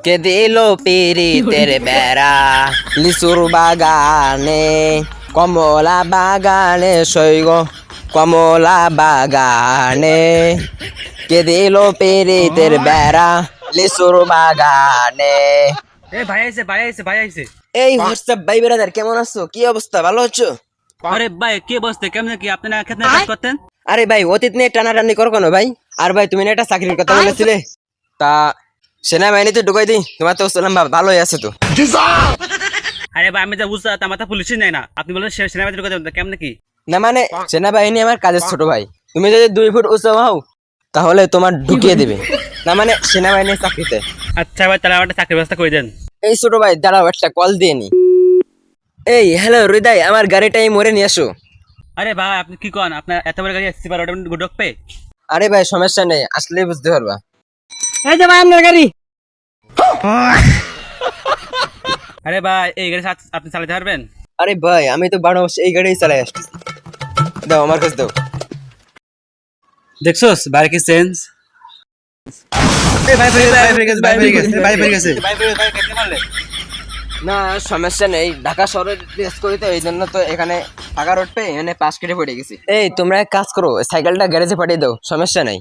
কে দিল পিরিতের বেড়া লিচুর বাগানে কমলা বাগানে সৈগ কমলা বাগানে কে দিল পিরিতের বেড়া লিচুর বাগানে। ভাই আইছে। এই হোয়াটসঅ্যাপ ভাই বেড়াদার, কেমন আছো? কি অবস্থা, ভালো আছো? আরে ভাই কে বসতে কেমনে কি আপনারা ক্ষেত্রে কাজ করতেন? আরে ভাই অতীত নিয়ে টানাটানি করো কেন ভাই? আর ভাই তুমি না একটা চাকরির কথা বলেছিলে, তা সেনাবাহিনীতে ঢুকাই দিই? তোমার তো শুনলাম ভালোই আছে তো। আরে ভাই আমি যা বুঝতে মাথা পুলিশই নাই না, আপনি বলেন সেনাবাহিনী ঢুকে যাবেন, কেমনে কি? না মানে সেনাবাহিনী আমার কাজের ছোট ভাই, তুমি যদি 2 ফুট উঁচু হও তাহলে তোমার ঢুকিয়ে দিবে। না মানে সেনাবাহিনীর চাকরিতে। আচ্ছা ভাই তাহলে আমার একটা চাকরির ব্যবস্থা করে দেন। এই ছোট ভাই দাঁড়াও, একটা কল দিয়ে নি। এই হ্যালো হৃদয়, আমার গাড়িটাই মরে নিয়ে আসো। আরে ভাই আপনি কি করেন, আপনার এত বড় গাড়ি আসতে পারে ওটা ঢুকবে? আরে ভাই সমস্যা নেই, আসলেই বুঝতে পারবা। এই যে ভাই আপনার গাড়ি। আরে ভাই এই গাড়ি আপনি চালাতে পারবেন? আরে ভাই আমি তো 12 মাস এই গাড়িই চালাই আসতেছি। দাও আমার কাছে দাও। দেখছোস বাইরে কি চেঞ্জ? না সমস্যা নেই, ঢাকা শহরে রেস করি তো এই জন্য তো এখানে ফাঁকা রোড পেয়ে এখানে পাশ কেটে পড়ে গেছি। এই তোমরা এক কাজ করো, সাইকেলটা গ্যারেজে পাঠিয়ে দাও, সমস্যা নাই।